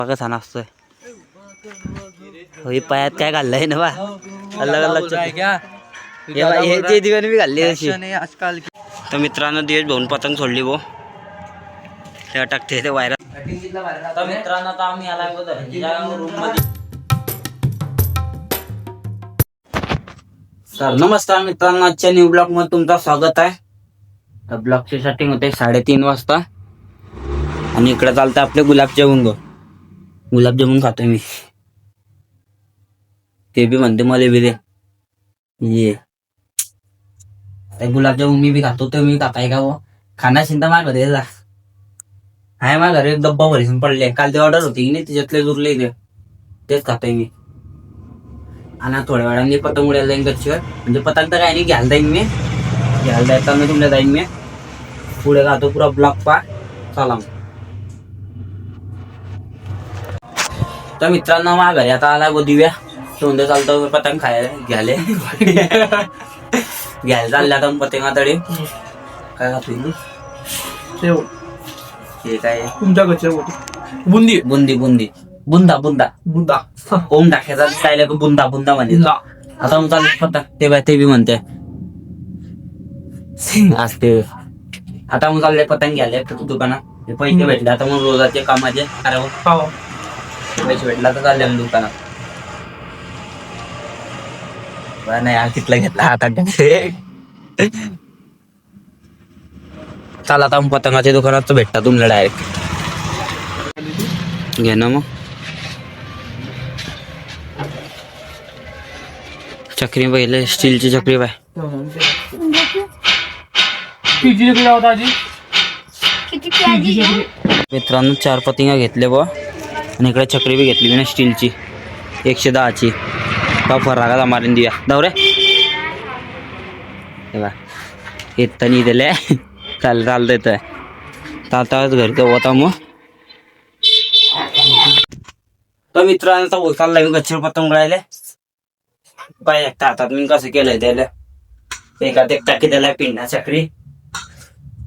बघा छान असतोय. होई पायात काय घाललंय ना बा अलग अलग हे दिव्याने मी घालली अशी आजकाल. तर मित्रांनो दिवस भाऊन पतंग सोडली भो तेव्हा टाकते ते वायरा. तर मित्रांनो आता आम्ही आला रूम मध्ये. तर नमस्कार मित्रांनो, आजच्या न्यू ब्लॉग मध्ये तुमचं स्वागत आहे. तर ब्लॉगची सेटिंग होते 3:30 वाजता आणि इकडे चालतं आपले गुलाबजामुन गो. गुलाबजामुन खातोय मी. ते बी म्हणते मला बी दे ये. गुलाबजामुन मी बी खातो, तर मी खाताय का वो खाना चिंता माझ्या घरी जा हाय. माझ्या घरी एक डब्बा भरीसून पडले. काल ते ऑर्डर होती की नाही त्याच्यातले उरले ते तेच खातोय मी. आणि थोड्या वेळाने पतंग उडायला जाईन गच्चीवर. म्हणजे पतंग तर काय नाही घ्यायला जाईन मी. घ्यायला जायचा मी तुमच्या जाईन मी. पुढे खातो पुरा ब्लॉक पा चला. तर मित्रांनो माझ्या घरी आता आला गो दिव्या. सोंदे चालतो पतंग खायला घ्यायला घ्यायला चालले आता पतंग तडे. काय खातोय हे काय तुमच्या घरच्या बुंदी बुंदी बुंदी बुंदा बुंदा बुंदा ओम टाकायचा काय बुंदा बुंदा म्हणे. आता मग चालू पतंग ते बाय ते बी म्हणते असते. आता मग चालले पतंग घ्यायला दुकानात. पैसे भेटले आता मग रोजाचे कामाचे अरे पैसे भेटला तर चालले दुकानात. नाही हा तिथला घेतला आता चाल आता मग पतंगाच्या दुकानात भेटता तुम्हाला डायरेक्ट घे ना. मग चक्री पहिले स्टीलची चक्री बाय मित्रांनो 4 पतंगा घेतले बा. आणि इकडे चक्री बी घेतली ना स्टीलची 110ची. का फरागाचा मारून दिया दौरे येत नाही दिले चालत येत आता घरी तर होता. मग तर मित्रांनो चालला मी गच्चीवर पतंग उडायले. पाय एकटा हातात मी कसं केलंय त्याला एकात एक टाकी त्याला पिंडा चक्री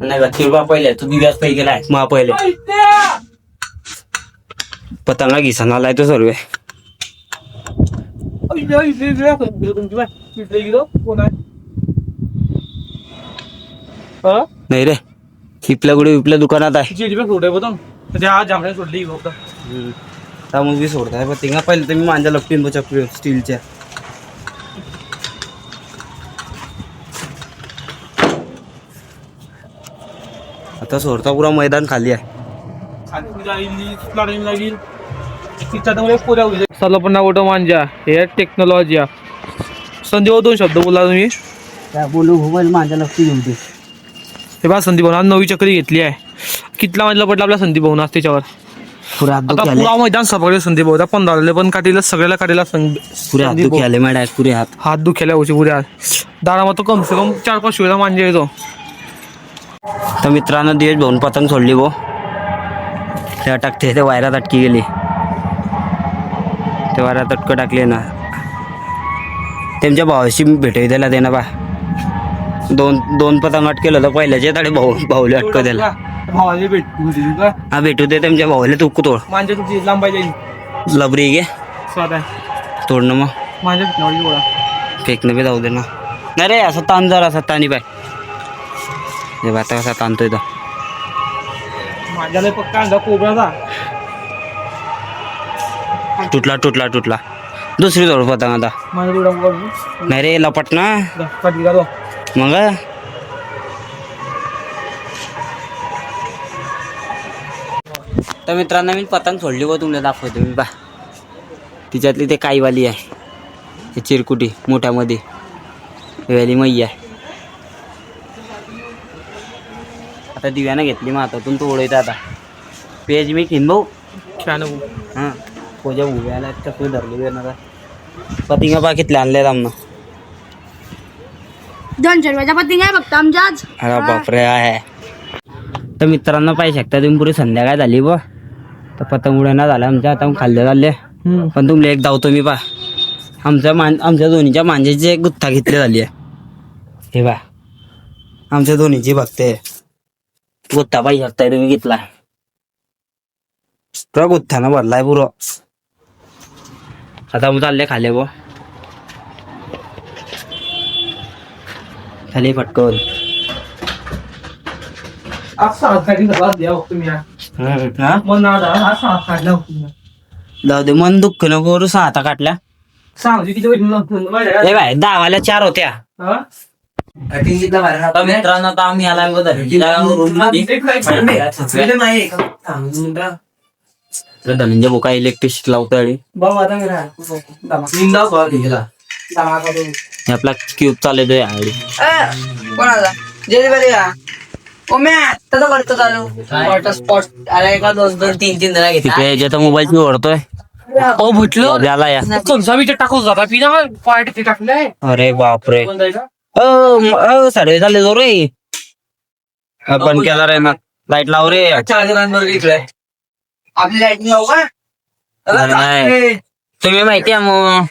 नाही गच्चीवर पहिले तू दिव्याच पै गेलाय मग पहिले पतंगा घिसन आलाय तो सर्व. नाही रे हिपल्या गुडी विपल्या दुकानात आहे. मग मी सोडताय पतंगा पहिले तर मी माझ्या लपटीन चक्री स्टीलच्या. आता सोडता पुरा मैदान खाली आहे. सलपणा गोटो मांजा हे टेक्नॉलॉजी. संदीप 2 शब्द बोला तुम्ही. बोलू मोबाईल माझ्या लपटी घेऊन हे बा संदीप भाऊ नवी चक्री घेतली आहे. कितला वाजला पडला आपल्या संदीप भाऊ असते त्याच्यावर पुरा मैदान सपडले. संदीप भाऊ 15 पण काढीला सगळ्याला काढीला पुरे हात दुखायले मॅडा पुरे हात दुखायला होते पुरे दारामा तो कम से कम 4-5 वेळा मांजे येतो. तर मित्रांनो दिवस भाऊन पतंग सोडली भो तेव्हा टाकते ते वायरात अटकी गेली. ते वायरात अटकं टाकले ना त्यांच्या भावाशी भेटू त्याला ते ना बा. दोन पतंग अटकेलं होतं पहिल्याचे तडे भाऊले अटक त्याला हा भेटू दे त्यांच्या भावाला तू तोड लबरी घे तोडणं मग फेकणं बी जाऊ दे ना. नाही रे असं ताण जरा असं ताणी बाय हे आता कसा ताणतोय तो तुटला तुटला तुटला. दुसरी तोड पतंग आता नाही रे लपट ना मग. तर मित्रांनो मी पतंग सोडली व तुम्हाला दाखवतो मी बा. तिच्यातली ते काईवाली आहे ते चिरकुटी मोठ्यामध्ये वेली मई आहे. आता दिव्यानं घेतली मग हातातून तो ओढायचा. आता पेज मी खिन भाऊ हां कोजा उभ्याला चकली धरली येणार पतिंगा पाकितले आणले आमनं 200 रुपयाच्या पतिंगा आहे फक्त आमच्या आज. अरे बापरे आहे. तर मित्रांनो पाहिजे शकता तुम्ही पुरी संध्याकाळ झाली ब. तर पतंग उड्याना झाला आमच्या आता खाल्ले चालले. पण तुमले एक धावतो मी पा आमच्या दोन्हीच्या मांजेची एक गुत्था घेतली झाली आहे. हे बा आमच्या दोन्हीची बघते गुत्ता पाहिजे शकताय तुम्ही घेतला. तुला गुत्थ्यानं भरलाय पुरं. आता मग चालले खाले बो खाली पटकन. जाऊ दे मन दुःख नको करू. 6 आता काटल्या. ए बाय 10वाल्या 4 होत्या. मित्रांनो आता आम्ही आला धनंजय बोका इलेक्ट्रिसिटी लावतो आपला क्यूब चालू याच्यात मोबाईल मी ओढतोय. झाला या. अरे बापरे साडे झाले जो रे. पण केला रे ना लाईट लाव रे. आपली लाईट लावू का? नाही तुम्ही माहिती आहे मग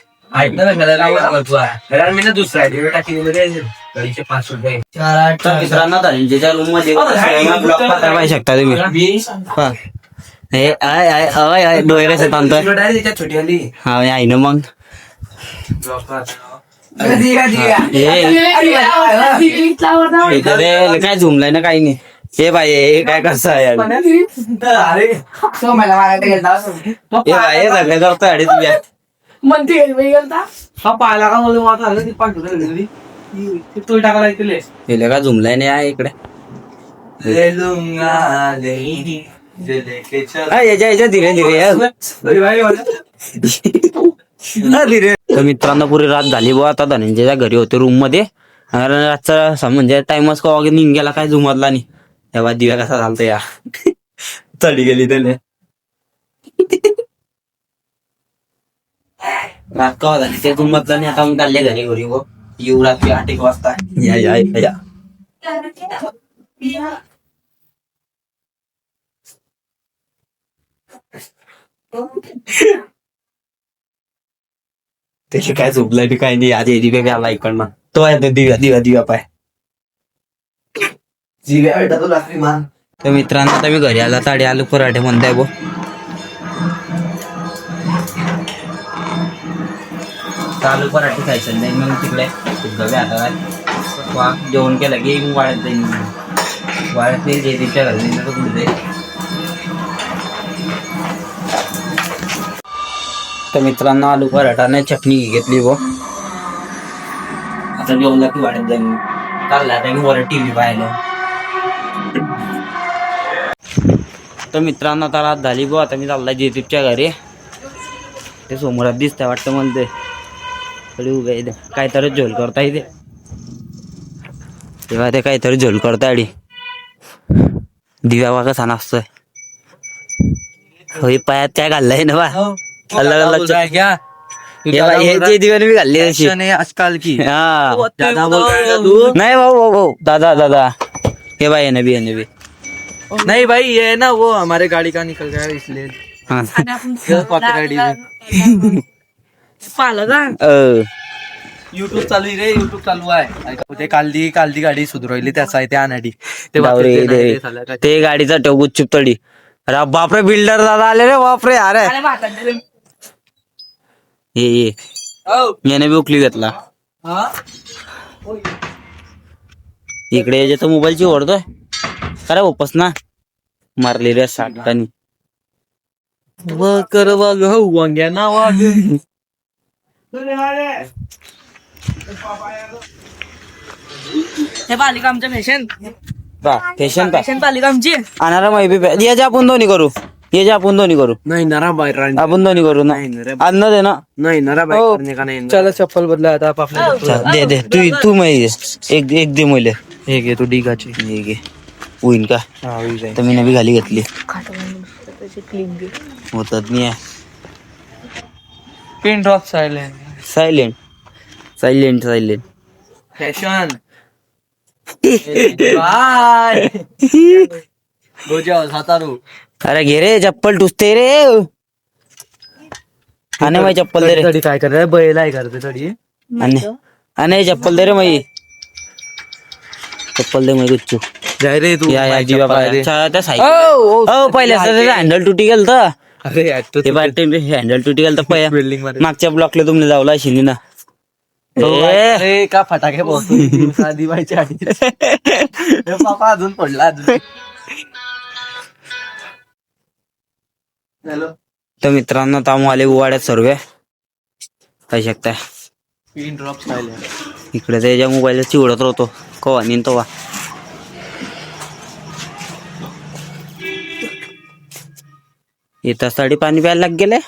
मित्रांनो धनंजयच्या रूम मध्ये पाहू शकता तुम्ही. डोळे कसे ताणतोय. हा आहे ना मग काय झुमलाय ना काही नाही. हे बाई हे काय कसं आहे हे बाई हे सगळे करतोय अडीच तुझ्या गेले का झुमलाय नाही आहे इकडे. याच्या धीरे धीरे. तर मित्रांनो पुरी रात झाली बुवा. आता धनंजयच्या घरी होते रूम मध्ये. रातचा म्हणजे टाइमच का निघ गेला काय झुमतला नाही. तेव्हा दिव्या कसा चालतो या चढी गेली त्याने. रात का झाली ते झुमतला नाही. आता मग चालले घरी घरी व येऊ रात्री 8 वाजता. या त्याचे काय झोपलाय बी काय नाही. आधी दिव्या आला इकडनं तो आहे दिव्या पाय. तर मित्रांनो आता मी घरी आला ताडे आलू पराठे म्हणताय बो. आलू पराठे खायचं नाही मग तिकडे जेवण केलं की वाढत जाईल. वाढत नाही तिच्या घरी कुठे. तर मित्रांनो आलू पराठाने चटणी घेतली बो. आता जेवणला की वाढत जाईल. चालला आता मी वर टीव्ही पाहिलं. तर मित्रांनो आता रात झाली बो. आता मी चाललाय जयदीपच्या घरी. ते समोरात दिसतंय वाटतं मला ते. तरी उभे इथे काहीतरी झोल करता इथे. तेव्हा ते काहीतरी झोल करता आडी. दिव्या बा कसा नाचतोय. होई पायात काय घाललंय ना बा. अलग अलग दिव्याने मी घालली अशी आजकाल की. हा नाही भाऊ दादा हे भाई नबी नहीं भाई ये ना वो हमारे गाड़ी का निकल गया इसलिए. युट्यूब चालू रे. युट्यूब चालू आहे. ते कालदी गाडी सुधरवली त्याचा आहे ते अनाडी ते गाडीचा टोक गुच्चूप तडी. अरे बापरे बिल्डर दादा आले रे बापरे. अरे ये याने बी उकली घेतला. इकडे याच्या मोबाईलची ओढतोय. अरे वापस ना मारली रे 60 कर वांग्या ना वाग. हे पालिका आमचं फॅशन फॅशन पालिका आमची. आणणार माहिती याच्या आपण दोन्ही करू. नहीं नरा बाहेर आपण दोन्ही करू ना. अन्न दे ना. नहीं नरा बाहेर का नहीं. चला चप्पल बदला आता आपल्या. दे तू माहिती एक दे मुले. हे घे तू डिगाची. हे घे होईन का. तर मी नवी घाली घेतली. होतात नाही. Pin drop silent fashion. अरे घे रे चप्पल टुसते रे. आणि माझी चप्पल दे रे. काय कर बैल आहे करते थोडी. आणि चप्पल दे रे माई. चप्पल दे माई गुच्चू. जाय रे तू. या जीवा त्या सायकल पहिल्या हँडल तुटी गेलं तर अरे यार तो ते बाय हँडल तुटी गेलं तर पया बिल्डिंग मध्ये मागच्या ब्लॉकला तुम्ही जावला असेल ना अरे का फटाके पोहोचतो दिवाळीच्या आधी पापा अजून पडला अजून हॅलो तर मित्रांनो तामू आले उवाड्यात सर्व काय शकताय पिन ड्रॉप पाहिले इकडे त्याच्या मोबाईलला चिवडत राहतो कवा निंतो वा येतासाठी पाणी प्यायला लाग गेले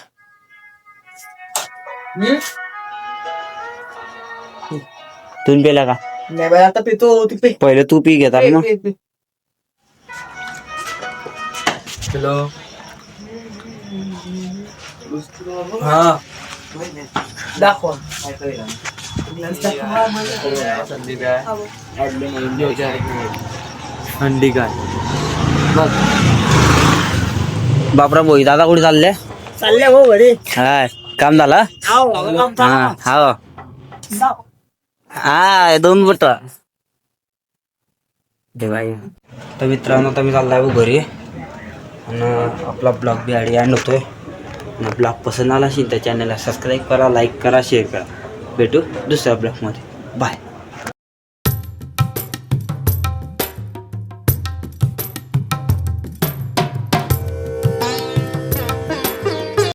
तुम्ही पेला का नाही बाई आता पितो ती पहिले तू पी घेता मग हॅलो हा दाखव अंडी काय बापरा बोई दादा कुठे चालले चालले हो घरी हा काम झालं हा हा हा 2 बोट बाई तर मित्रांनो तर मी चाललाय हो घरी आणि आपला ब्लॉग बी आडी एंड होतोय आणि ब्लॉग पसंत आला असेल तर चॅनलला सबस्क्राईब करा लाईक करा शेअर करा भेटू दुसऱ्या ब्लॉगमध्ये बाय